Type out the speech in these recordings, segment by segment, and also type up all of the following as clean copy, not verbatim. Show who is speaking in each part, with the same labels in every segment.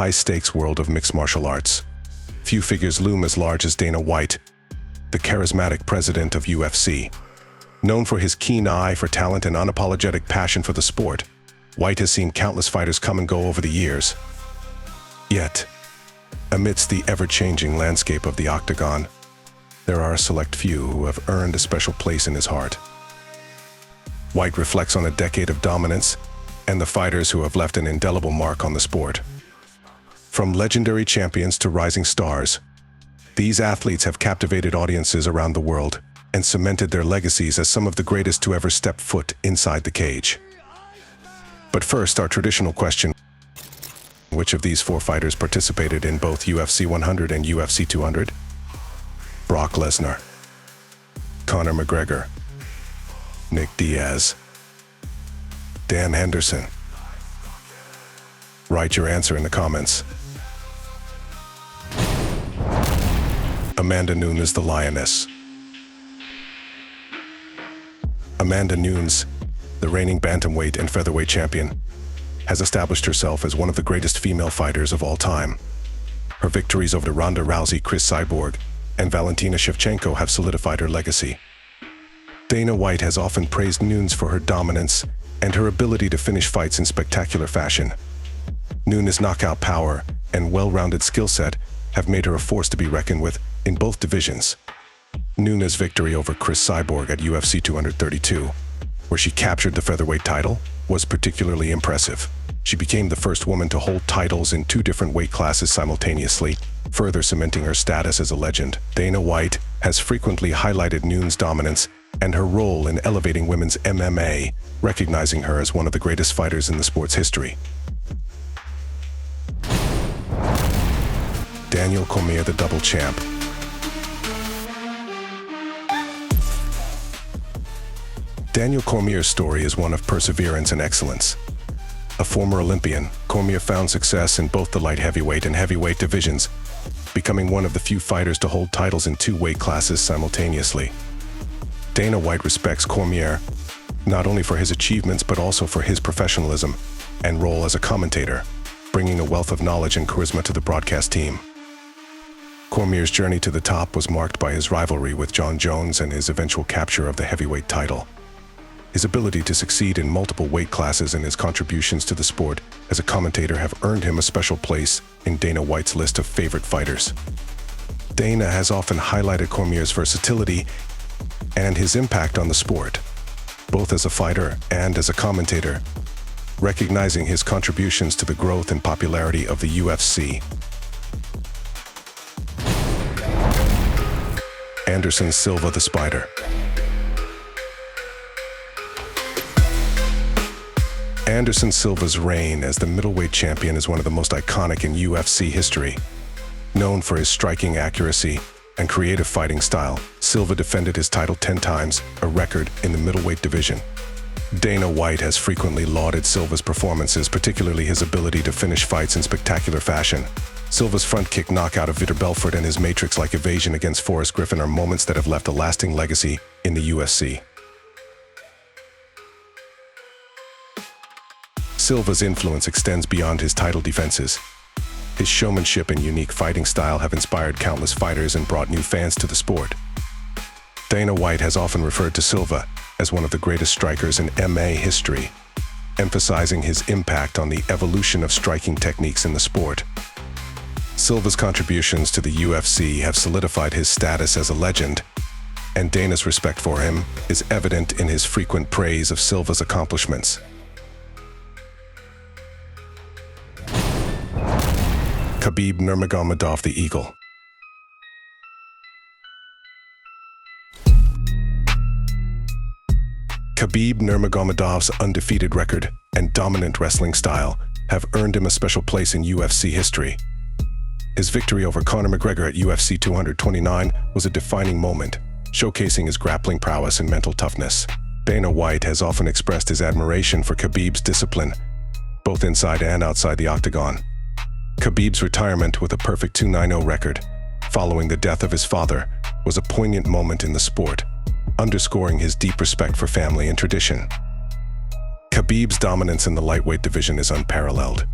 Speaker 1: high-stakes world of mixed martial arts. Few figures loom as large as Dana White, the charismatic president of UFC. Known for his keen eye for talent and unapologetic passion for the sport, White has seen countless fighters come and go over the years. Yet, amidst the ever-changing landscape of the Octagon, there are a select few who have earned a special place in his heart. White reflects on a decade of dominance and the fighters who have left an indelible mark on the sport. From legendary champions to rising stars, these athletes have captivated audiences around the world and cemented their legacies as some of the greatest to ever step foot inside the cage. But first, our traditional question: which of these four fighters participated in both UFC 100 and UFC 200? Brock Lesnar, Conor McGregor, Nick Diaz, Dan Henderson. Write your answer in the comments. Amanda Nunes, the Lioness. Amanda Nunes, the reigning bantamweight and featherweight champion, has established herself as one of the greatest female fighters of all time. Her victories over Ronda Rousey, Cris Cyborg, and Valentina Shevchenko have solidified her legacy. Dana White has often praised Nunes for her dominance and her ability to finish fights in spectacular fashion. Nunes' knockout power and well-rounded skill set have made her a force to be reckoned with in both divisions. Nunes' victory over Cris Cyborg at UFC 232, where she captured the featherweight title, was particularly impressive. She became the first woman to hold titles in 2 different weight classes simultaneously, further cementing her status as a legend. Dana White has frequently highlighted Nunes' dominance and her role in elevating women's MMA, recognizing her as one of the greatest fighters in the sport's history. Daniel Cormier, the double champ. Daniel Cormier's story is one of perseverance and excellence. A former Olympian, Cormier found success in both the light heavyweight and heavyweight divisions, becoming one of the few fighters to hold titles in 2 weight classes simultaneously. Dana White respects Cormier not only for his achievements but also for his professionalism and role as a commentator, bringing a wealth of knowledge and charisma to the broadcast team. Cormier's journey to the top was marked by his rivalry with Jon Jones and his eventual capture of the heavyweight title. His ability to succeed in multiple weight classes and his contributions to the sport as a commentator have earned him a special place in Dana White's list of favorite fighters. Dana has often highlighted Cormier's versatility and his impact on the sport, both as a fighter and as a commentator, recognizing his contributions to the growth and popularity of the UFC. Anderson Silva, the Spider. Anderson Silva's reign as the middleweight champion is one of the most iconic in UFC history. Known for his striking accuracy and creative fighting style, Silva defended his title 10 times, a record in the middleweight division. Dana White has frequently lauded Silva's performances, particularly his ability to finish fights in spectacular fashion. Silva's front kick knockout of Vitor Belfort and his matrix-like evasion against Forrest Griffin are moments that have left a lasting legacy in the UFC. Silva's influence extends beyond his title defenses. His showmanship and unique fighting style have inspired countless fighters and brought new fans to the sport. Dana White has often referred to Silva as one of the greatest strikers in MMA history, emphasizing his impact on the evolution of striking techniques in the sport. Silva's contributions to the UFC have solidified his status as a legend, and Dana's respect for him is evident in his frequent praise of Silva's accomplishments. Khabib Nurmagomedov, the Eagle. Khabib Nurmagomedov's undefeated record and dominant wrestling style have earned him a special place in UFC history. His victory over Conor McGregor at UFC 229 was a defining moment, showcasing his grappling prowess and mental toughness. Dana White has often expressed his admiration for Khabib's discipline, both inside and outside the octagon. Khabib's retirement with a perfect 2-9-0 record, following the death of his father, was a poignant moment in the sport, underscoring his deep respect for family and tradition. Khabib's dominance in the lightweight division is unparalleled.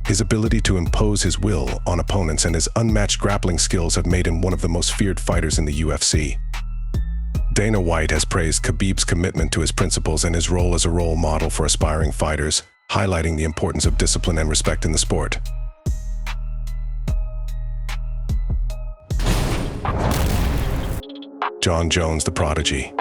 Speaker 1: His ability to impose his will on opponents and his unmatched grappling skills have made him one of the most feared fighters in the UFC. Dana White has praised Khabib's commitment to his principles and his role as a role model for aspiring fighters, highlighting the importance of discipline and respect in the sport. Jon Jones, the prodigy.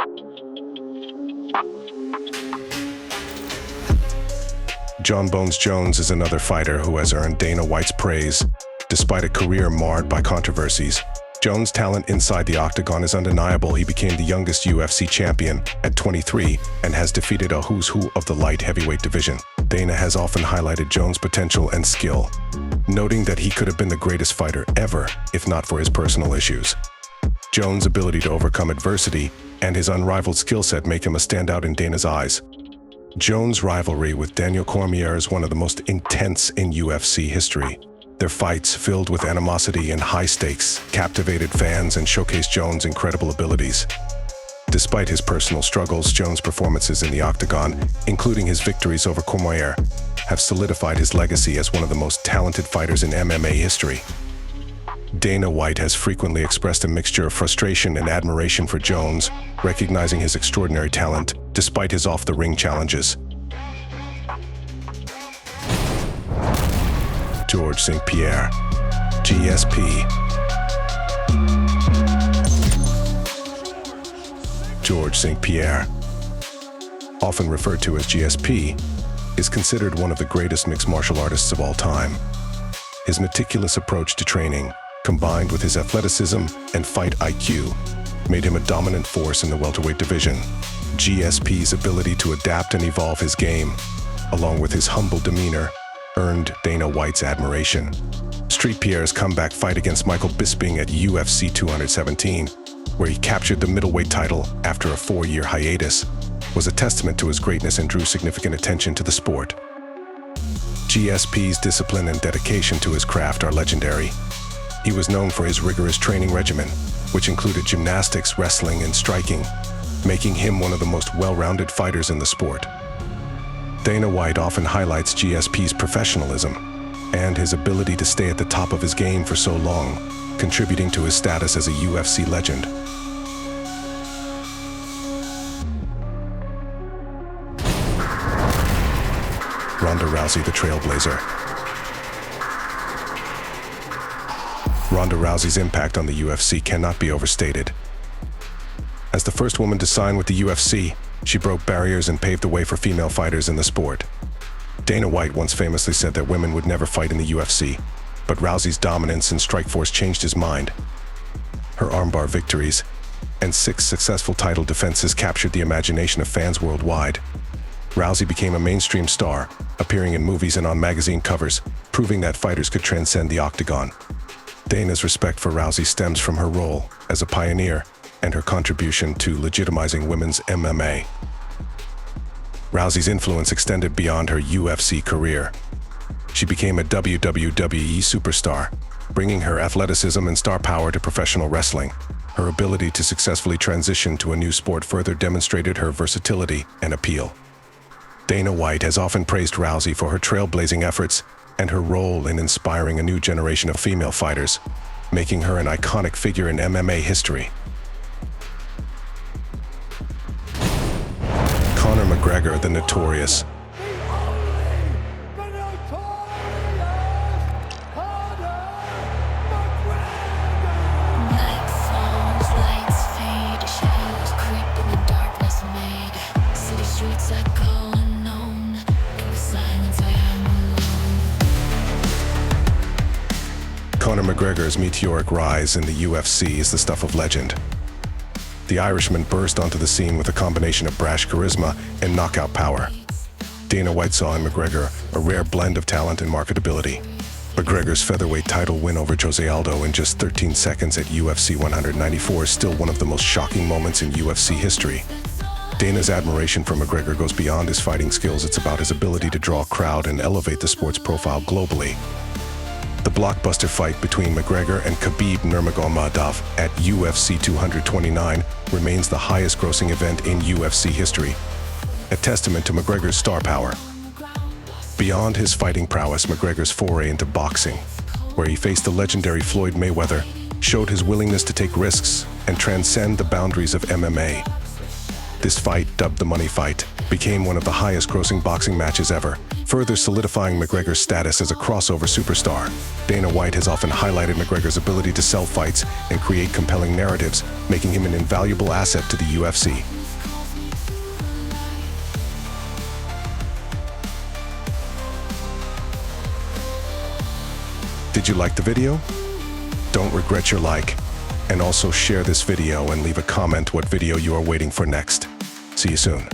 Speaker 1: Jon Bones Jones is another fighter who has earned Dana White's praise. Despite a career marred by controversies, Jones' talent inside the Octagon is undeniable. He became the youngest UFC champion at 23 and has defeated a who's who of the light heavyweight division. Dana has often highlighted Jones' potential and skill, noting that he could have been the greatest fighter ever if not for his personal issues. Jones' ability to overcome adversity and his unrivaled skill set make him a standout in Dana's eyes. Jones' rivalry with Daniel Cormier is one of the most intense in UFC history. Their fights, filled with animosity and high stakes, captivated fans and showcased Jones' incredible abilities. Despite his personal struggles, Jones' performances in the Octagon, including his victories over Cormier, have solidified his legacy as one of the most talented fighters in MMA history. Dana White has frequently expressed a mixture of frustration and admiration for Jones, recognizing his extraordinary talent despite his off-the-ring challenges. George St Pierre, GSP. George St Pierre, often referred to as GSP, is considered one of the greatest mixed martial artists of all time. His meticulous approach to training, combined with his athleticism and fight IQ, made him a dominant force in the welterweight division. GSP's ability to adapt and evolve his game, along with his humble demeanor, earned Dana White's admiration. St Pierre's comeback fight against Michael Bisping at UFC 217, where he captured the middleweight title after a 4-year hiatus, was a testament to his greatness and drew significant attention to the sport. GSP's discipline and dedication to his craft are legendary. He was known for his rigorous training regimen, which included gymnastics, wrestling, and striking, making him one of the most well-rounded fighters in the sport. Dana White often highlights GSP's professionalism and his ability to stay at the top of his game for so long, contributing to his status as a UFC legend. Ronda Rousey, the trailblazer. Ronda Rousey's impact on the UFC cannot be overstated. As the first woman to sign with the UFC, she broke barriers and paved the way for female fighters in the sport. Dana White once famously said that women would never fight in the UFC, but Rousey's dominance and strikeforce changed his mind. Her armbar victories and 6 successful title defenses captured the imagination of fans worldwide. Rousey became a mainstream star, appearing in movies and on magazine covers, proving that fighters could transcend the Octagon. Dana's respect for Rousey stems from her role as a pioneer and her contribution to legitimizing women's MMA. Rousey's influence extended beyond her UFC career. She became a WWE superstar, bringing her athleticism and star power to professional wrestling. Her ability to successfully transition to a new sport further demonstrated her versatility and appeal. Dana White has often praised Rousey for her trailblazing efforts and her role in inspiring a new generation of female fighters, making her an iconic figure in MMA history. Conor McGregor, the notorious. Conor McGregor's meteoric rise in the UFC is the stuff of legend. The Irishman burst onto the scene with a combination of brash charisma and knockout power. Dana White saw in McGregor a rare blend of talent and marketability. McGregor's featherweight title win over Jose Aldo in just 13 seconds at UFC 194 is still one of the most shocking moments in UFC history. Dana's admiration for McGregor goes beyond his fighting skills. It's about his ability to draw a crowd and elevate the sport's profile globally. The blockbuster fight between McGregor and Khabib Nurmagomedov at UFC 229 remains the highest-grossing event in UFC history, a testament to McGregor's star power. Beyond his fighting prowess, McGregor's foray into boxing, where he faced the legendary Floyd Mayweather, showed his willingness to take risks and transcend the boundaries of MMA. This fight, dubbed the Money Fight, became one of the highest-grossing boxing matches ever, further solidifying McGregor's status as a crossover superstar. Dana White has often highlighted McGregor's ability to sell fights and create compelling narratives, making him an invaluable asset to the UFC. Did you like the video? Don't regret your like, and also share this video and leave a comment what video you are waiting for next. See you soon.